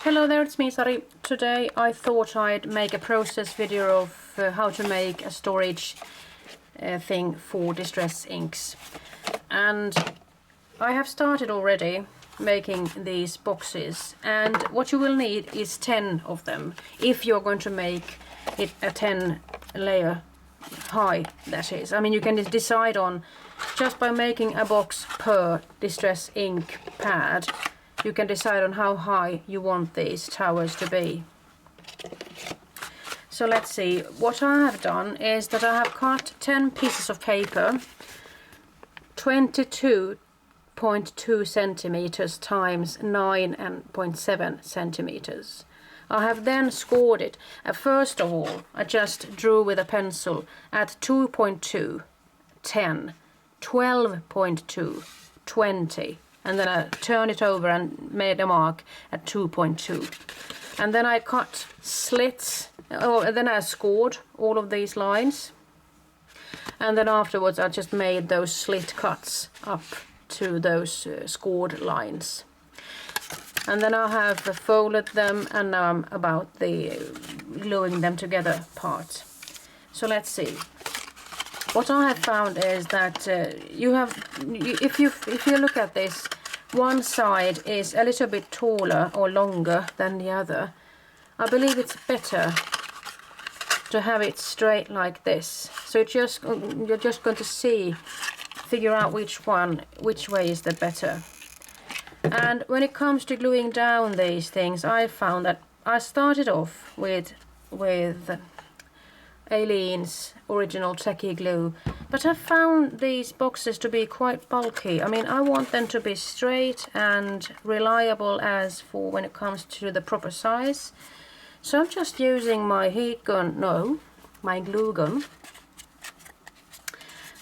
Hello there, it's me Sari. Today I thought I'd make a process video of how to make a storage thing for distress inks. And I have started already making these boxes, and what you will need is 10 of them if you're going to make it a 10 layer high, that is. I mean, you can decide on just by making a box per distress ink pad. You can decide on how high you want these towers to be. So let's see, what I have done is that I have cut 10 pieces of paper, 22.2 centimeters times 9.7 centimeters. I have then scored it. First of all, I just drew with a pencil at 2.2, 10, 12.2, 20. And then I turned it over and made a mark at 2.2. And then I cut slits, then I scored all of these lines. And then afterwards I just made those slit cuts up to those scored lines. And then I have folded them, and now I'm about the gluing them together part. So let's see. What I have found is that if you look at this, one side is a little bit taller or longer than the other. I believe it's better to have it straight like this. So you're just going to figure out which way is the better. And when it comes to gluing down these things, I found that I started off with Aleene's original tacky glue, but I found these boxes to be quite bulky. I mean, I want them to be straight and reliable as for when it comes to the proper size. So I'm just using my my glue gun,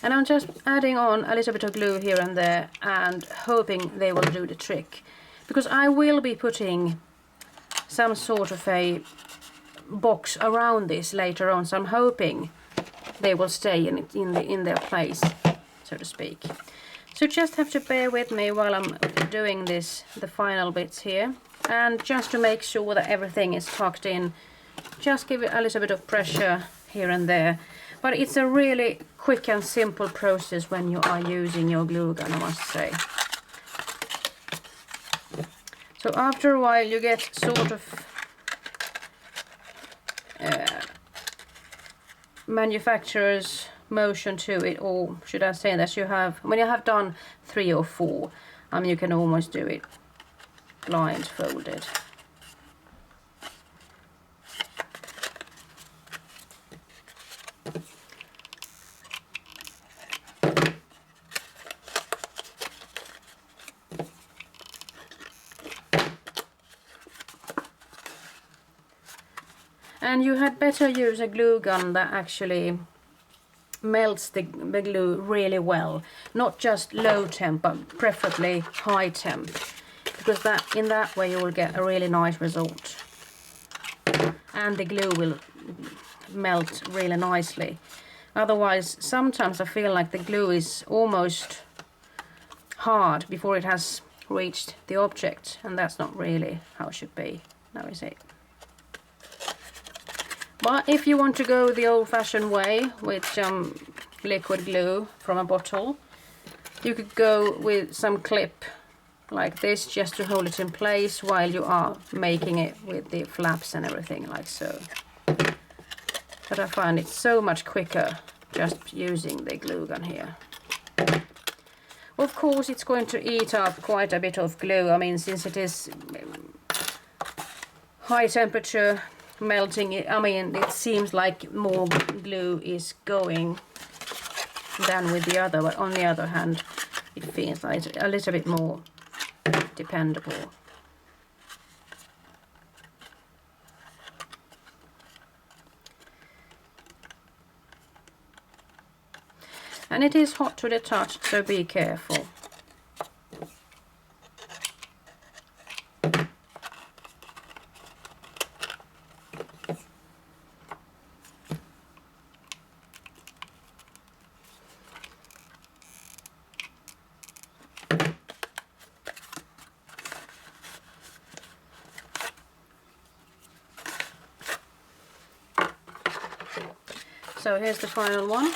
and I'm just adding on a little bit of glue here and there and hoping they will do the trick, because I will be putting some sort of a box around this later on, so I'm hoping they will stay in their place, so to speak. So just have to bear with me while I'm doing the final bits here, and just to make sure that everything is tucked in, just give it a little bit of pressure here and there. But it's a really quick and simple process when you are using your glue gun, I must say. So after a while you get sort of manufacturer's motion to it, or should I say that when you have done 3 or 4, you can almost do it blindfolded. And you had better use a glue gun that actually melts the glue really well. Not just low temp, but preferably high temp. Because in that way you will get a really nice result. And the glue will melt really nicely. Otherwise, sometimes I feel like the glue is almost hard before it has reached the object. And that's not really how it should be, now is it? But if you want to go the old-fashioned way with some liquid glue from a bottle, you could go with some clip like this just to hold it in place while you are making it with the flaps and everything like so. But I find it so much quicker just using the glue gun here. Of course, it's going to eat up quite a bit of glue. I mean, since it is high temperature melting it, I mean, it seems like more glue is going than with the other, but on the other hand it feels like a little bit more dependable. And it is hot to the touch, so be careful. So here's the final one.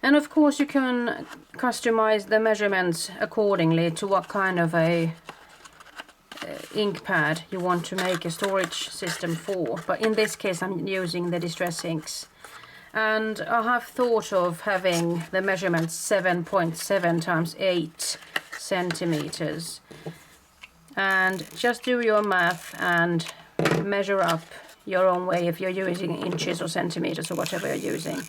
And of course you can customize the measurements accordingly to what kind of a ink pad you want to make a storage system for. But in this case I'm using the Distress inks. And I have thought of having the measurements 7.7 times 8 centimeters. And just do your math and measure up your own way if you're using inches or centimeters or whatever you're using.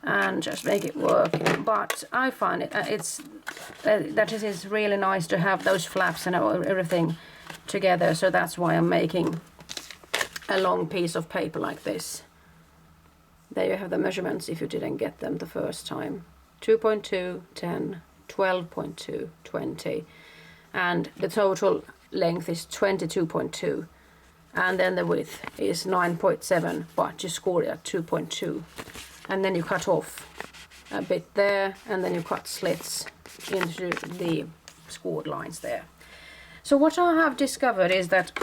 And just make it work. But I find that it is really nice to have those flaps and everything together, so that's why I'm making a long piece of paper like this. There you have the measurements if you didn't get them the first time. 2.2, 10, 12.2, 20, and the total length is 22.2, and then the width is 9.7, but you score it at 2.2. And then you cut off a bit there, and then you cut slits into the scored lines there. So what I have discovered is that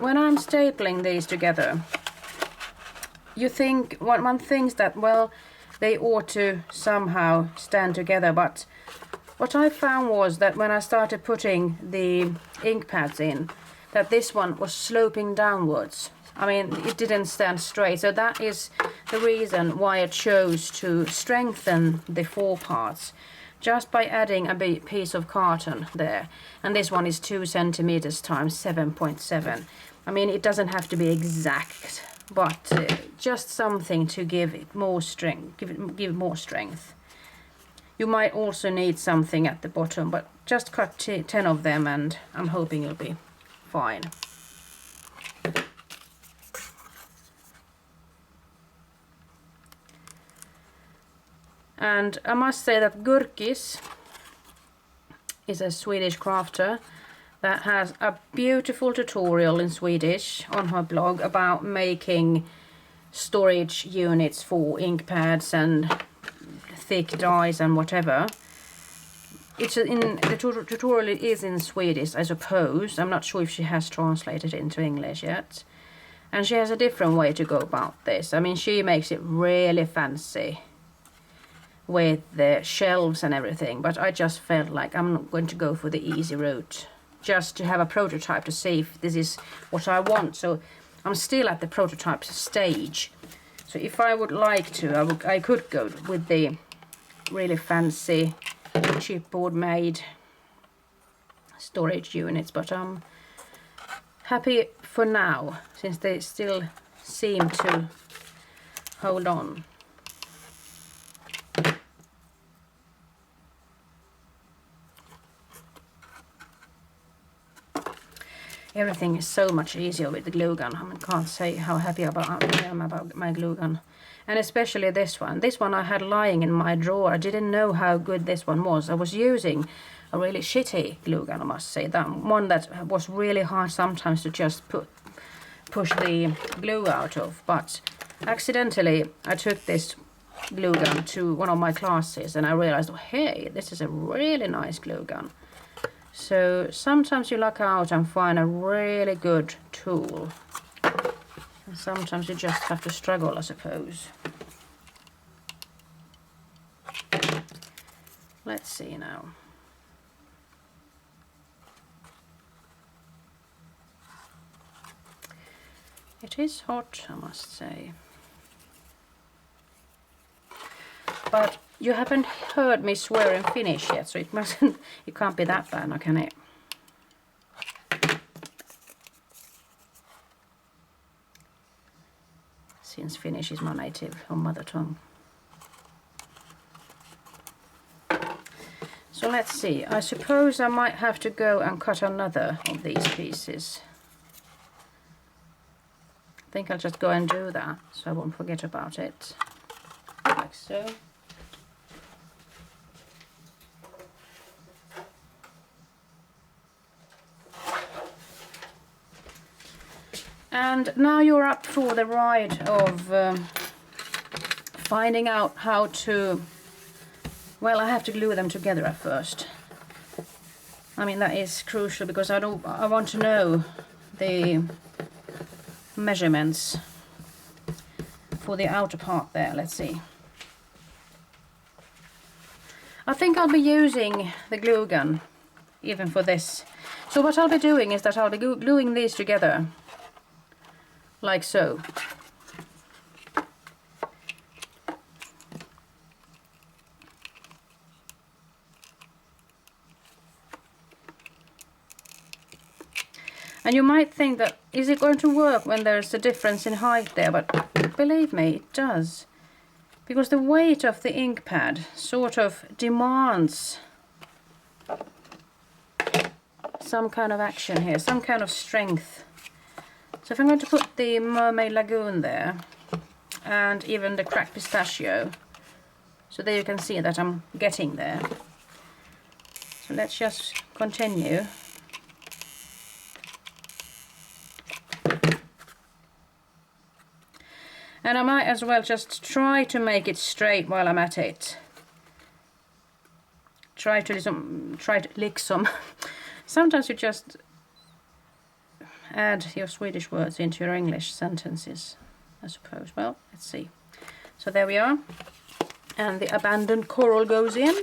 when I'm stapling these together, you think, one thinks that, well, they ought to somehow stand together, but what I found was that when I started putting the ink pads in, that this one was sloping downwards. I mean, it didn't stand straight, so that is the reason why I chose to strengthen the four parts just by adding a piece of carton there. And this one is 2 centimeters times 7.7. I mean, it doesn't have to be exact, but just something to give it more strength, give more strength. You might also need something at the bottom, but just cut 10 of them and I'm hoping it'll be fine. And I must say that Gurkiss is a Swedish crafter that has a beautiful tutorial in Swedish on her blog about making storage units for ink pads and thick dies and whatever. The tutorial is in Swedish, I suppose. I'm not sure if she has translated it into English yet. And she has a different way to go about this. I mean, she makes it really fancy with the shelves and everything, but I just felt like I'm not going to go for the easy route, just to have a prototype to see if this is what I want. So I'm still at the prototype stage. So if I would like to, I could go with the really fancy chipboard made storage units, but I'm happy for now since they still seem to hold on. Everything is so much easier with the glue gun. I can't say how happy I am about my glue gun. And especially this one. This one I had lying in my drawer. I didn't know how good this one was. I was using a really shitty glue gun, I must say. That one that was really hard sometimes to just push the glue out of. But accidentally I took this glue gun to one of my classes and I realized, oh, hey, this is a really nice glue gun. So sometimes you luck out and find a really good tool. And sometimes you just have to struggle, I suppose. Let's see now. It is hot, I must say. But you haven't heard me swear in Finnish yet, so it can't be that bad now, can it? Since Finnish is my native or mother tongue. So let's see, I suppose I might have to go and cut another of these pieces. I think I'll just go and do that, so I won't forget about it. Like so. And now you're up for the ride of finding out how to, well, I have to glue them together at first. I mean, that is crucial because I want to know the measurements for the outer part there. Let's see. I think I'll be using the glue gun even for this. So what I'll be doing is that I'll be gluing these together like so. And you might think that, is it going to work when there's a difference in height there? But believe me, it does. Because the weight of the ink pad sort of demands some kind of action here, some kind of strength. So if I'm going to put the Mermaid Lagoon there, and even the cracked pistachio, so there you can see that I'm getting there. So let's just continue. And I might as well just try to make it straight while I'm at it. Try to lick some. Sometimes you just add your Swedish words into your English sentences, I suppose. Well, let's see. So there we are. And the abandoned coral goes in.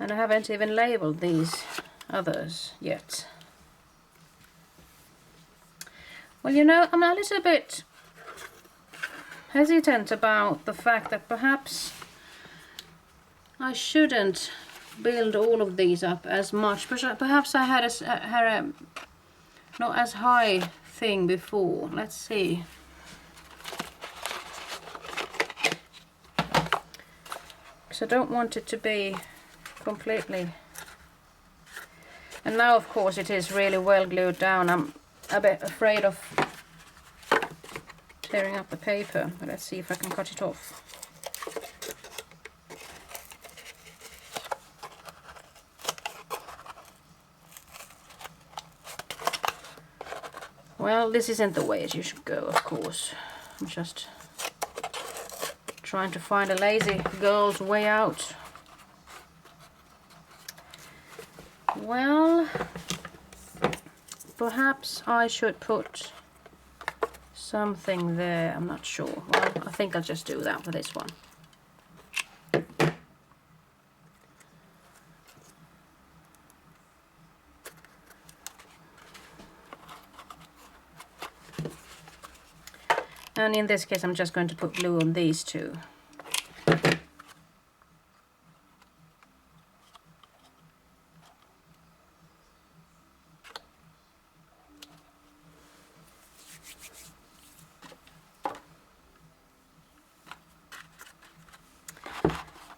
And I haven't even labeled these others yet. Well, you know, I'm a little bit hesitant about the fact that perhaps I shouldn't build all of these up as much. Perhaps I had a not as high thing before. Let's see. Because I don't want it to be completely. And now of course it is really well glued down. I'm a bit afraid of tearing up the paper, but let's see if I can cut it off. Well, this isn't the way you should go, of course. I'm just trying to find a lazy girl's way out. Well, perhaps I should put something there, I'm not sure. Well, I think I'll just do that for this one. And in this case I'm just going to put glue on these two.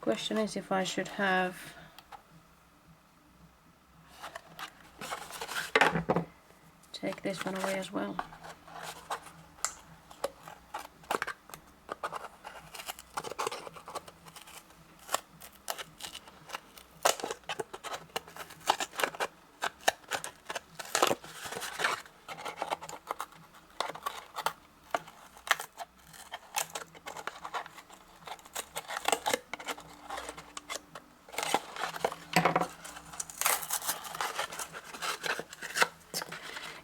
Question is if I should have take this one away as well.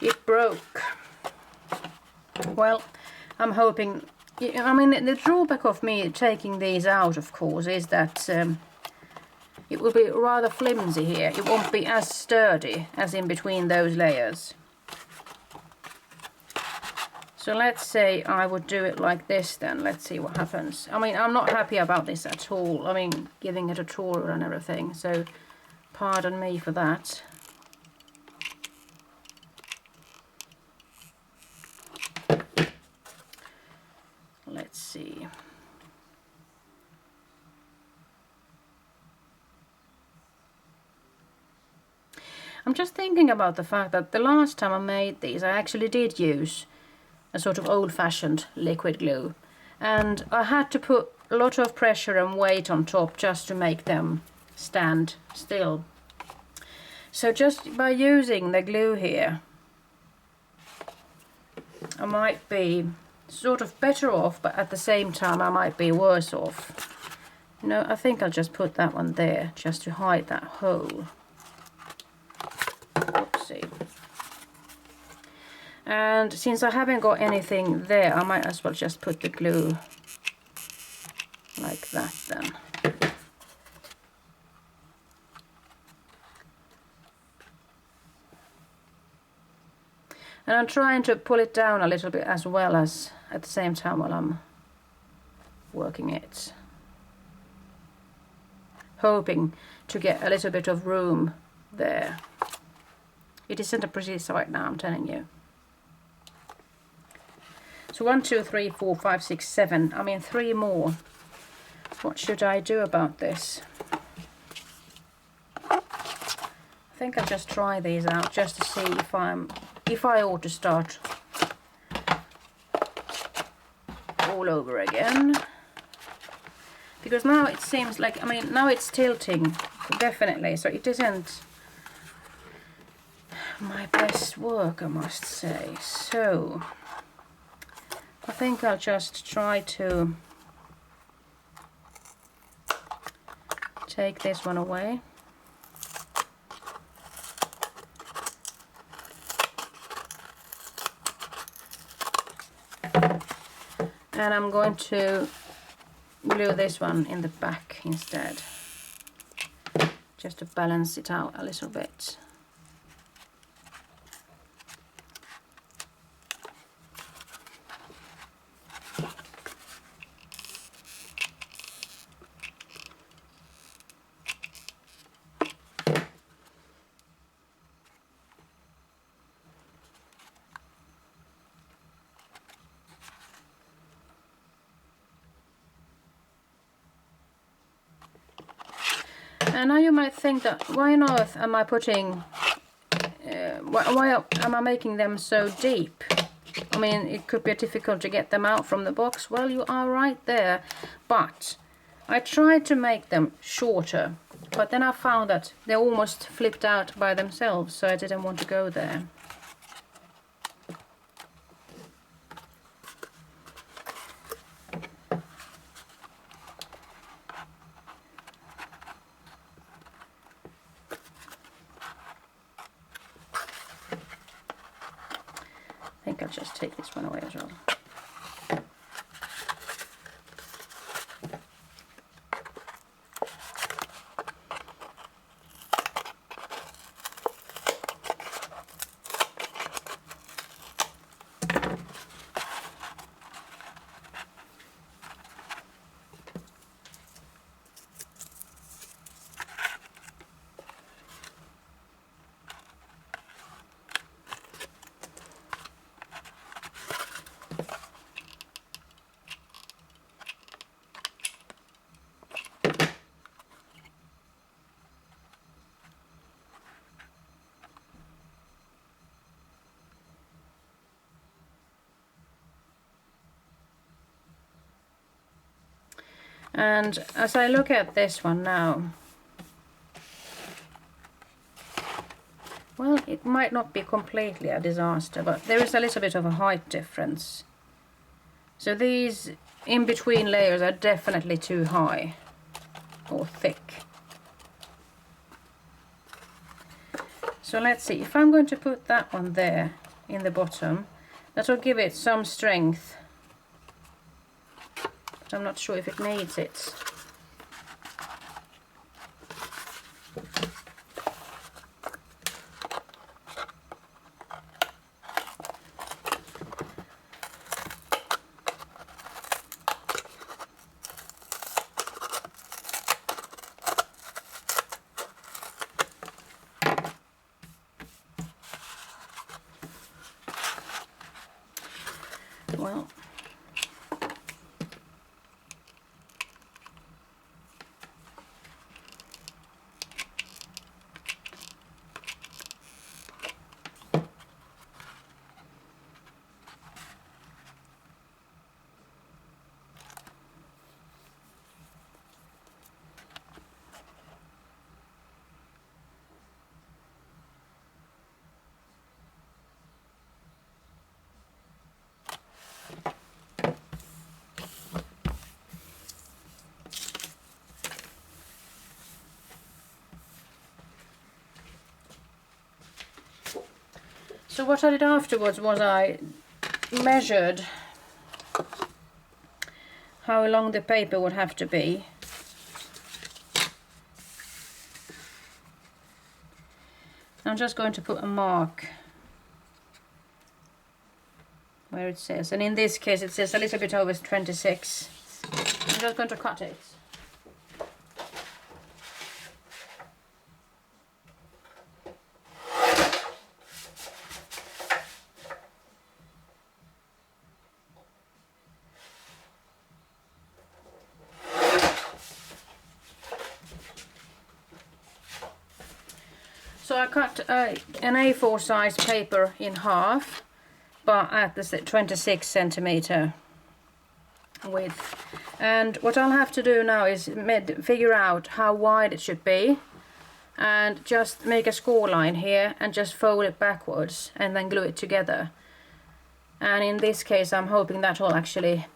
It broke. Well, I'm hoping, I mean, the drawback of me taking these out, of course, is that it will be rather flimsy here. It won't be as sturdy as in between those layers. So let's say I would do it like this then. Let's see what happens. I mean, I'm not happy about this at all. I mean, giving it a tour and everything. So pardon me for that. Let's see. I'm just thinking about the fact that the last time I made these I actually did use a sort of old-fashioned liquid glue. And I had to put a lot of pressure and weight on top just to make them stand still. So just by using the glue here, I might be sort of better off, but at the same time I might be worse off. No, I think I'll just put that one there just to hide that hole. Oopsie. And since I haven't got anything there, I might as well just put the glue like that then. And I'm trying to pull it down a little bit as well as at the same time while I'm working it. Hoping to get a little bit of room there. It isn't a precise right now, I'm telling you. So 1, 2, 3, 4, 5, 6, 7. I mean 3 more. What should I do about this? I think I'll just try these out just to see if I ought to start all over again. Because now it seems like, I mean, now it's tilting, definitely, so it isn't my best work, I must say. So I think I'll just try to take this one away. And I'm going to glue this one in the back instead, just to balance it out a little bit. And now you might think that why on earth am I putting, why am I making them so deep? I mean, it could be difficult to get them out from the box. Well, you are right there, but I tried to make them shorter, but then I found that they almost flipped out by themselves, so I didn't want to go there. I think I'll just take this one away as well. And as I look at this one now, well, it might not be completely a disaster, but there is a little bit of a height difference. So these in-between layers are definitely too high or thick. So let's see, if I'm going to put that one there in the bottom, that will give it some strength. But I'm not sure if it needs it. Well, So what I did afterwards was I measured how long the paper would have to be. I'm just going to put a mark where it says, and in this case it says a little bit over 26. I'm just going to cut it. So I cut an A4 size paper in half, but at the 26 centimeter width. And what I'll have to do now is figure out how wide it should be, and just make a score line here and just fold it backwards and then glue it together. And in this case I'm hoping that will actually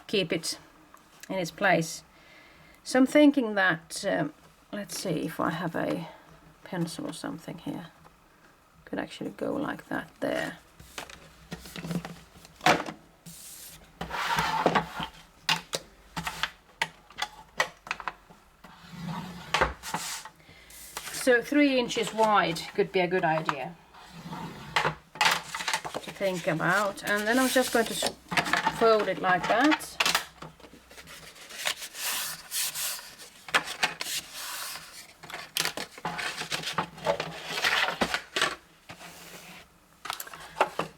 keep it in its place. So I'm thinking that, let's see if I have a pencil or something here. Could actually go like that there. So 3 inches wide could be a good idea to think about. And then I'm just going to fold it like that.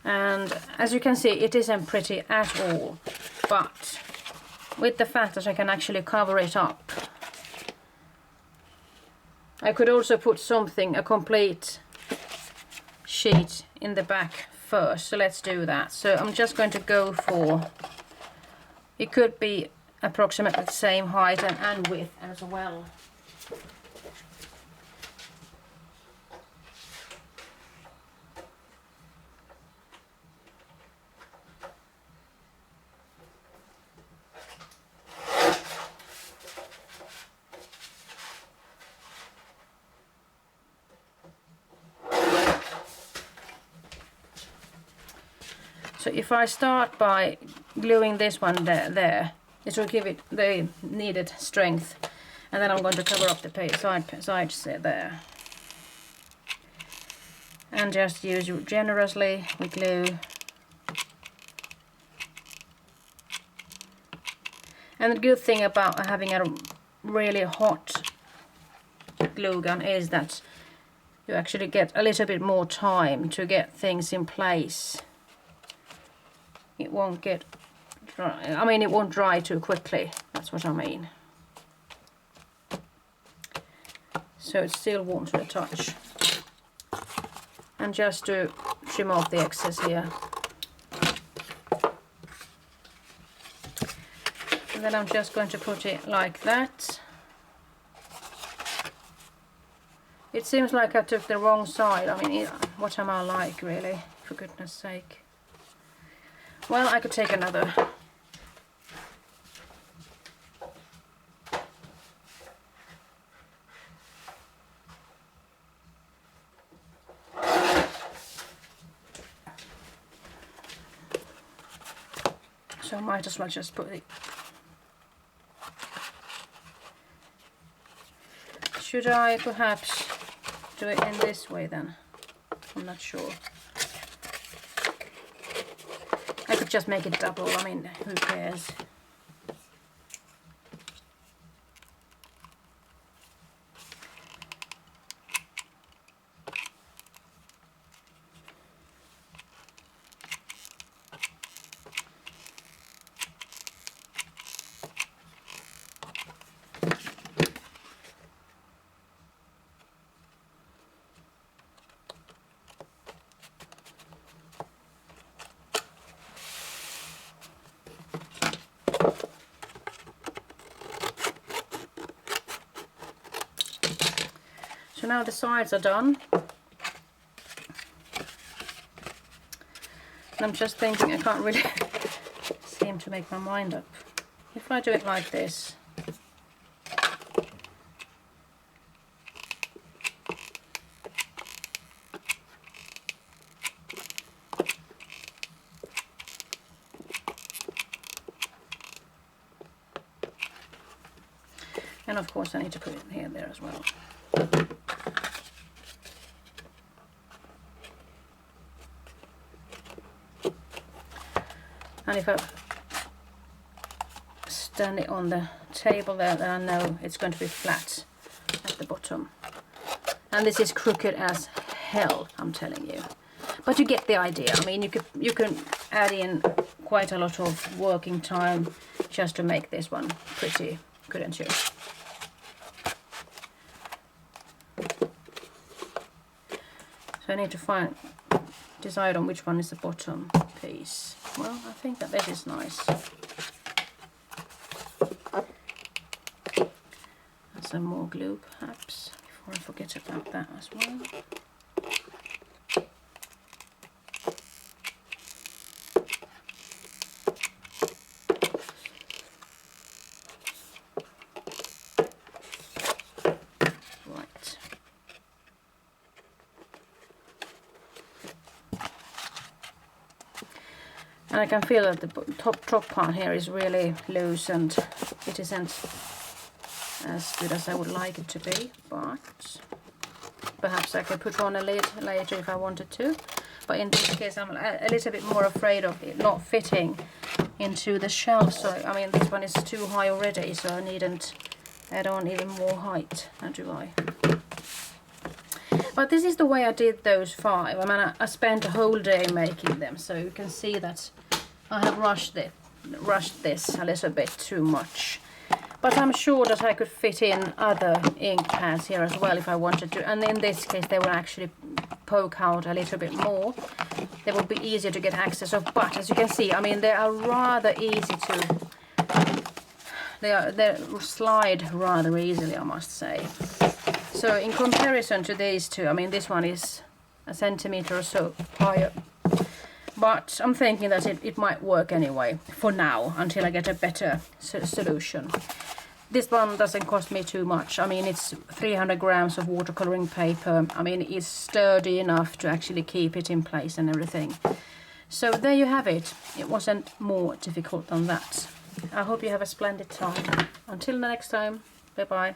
And as you can see, it isn't pretty at all, but with the fact that I can actually cover it up, I could also put something, a complete sheet in the back first. So let's do that. So I'm just going to go for, it could be approximately the same height and width as well. So if I start by gluing this one there, it will give it the needed strength, and then I'm going to cover up the sides there. And just use generously with glue. And the good thing about having a really hot glue gun is that you actually get a little bit more time to get things in place. It won't get dry. I mean, it won't dry too quickly. That's what I mean. So it's still warm to the touch. And just to trim off the excess here. And then I'm just going to put it like that. It seems like I took the wrong side. I mean, what am I like, really? For goodness sake. Well, I could take another. So I might as well just put it. Should I perhaps do it in this way then? I'm not sure. I could just make it double, I mean, who cares? So now the sides are done. And I'm just thinking I can't really seem to make my mind up. If I do it like this, And of course I need to put it here and there as well. And if I stand it on the table there, then I know it's going to be flat at the bottom. And this is crooked as hell, I'm telling you. But you get the idea. I mean, you can add in quite a lot of working time just to make this one pretty, couldn't you? So I need to decide on which one is the bottom piece. Well, I think that this is nice. And some more glue perhaps, before I forget about that as well. And I can feel that the top part here is really loose and it isn't as good as I would like it to be, but perhaps I could put on a lid later if I wanted to. But in this case I'm a little bit more afraid of it not fitting into the shelf. So I mean, this one is too high already, so I needn't add on even more height, now do I? But this is the way I did those 5. I mean, I spent a whole day making them, so you can see that I have rushed this a little bit too much. But I'm sure that I could fit in other ink pads here as well if I wanted to. And in this case, they will actually poke out a little bit more. They will be easier to get access of. But as you can see, I mean, they are rather easy to. They slide rather easily, I must say. So in comparison to these two, I mean, this one is a centimeter or so higher. But I'm thinking that it might work anyway, for now, until I get a better solution. This one doesn't cost me too much. I mean, it's 300 grams of watercoloring paper. I mean, it's sturdy enough to actually keep it in place and everything. So there you have it. It wasn't more difficult than that. I hope you have a splendid time. Until the next time, bye-bye.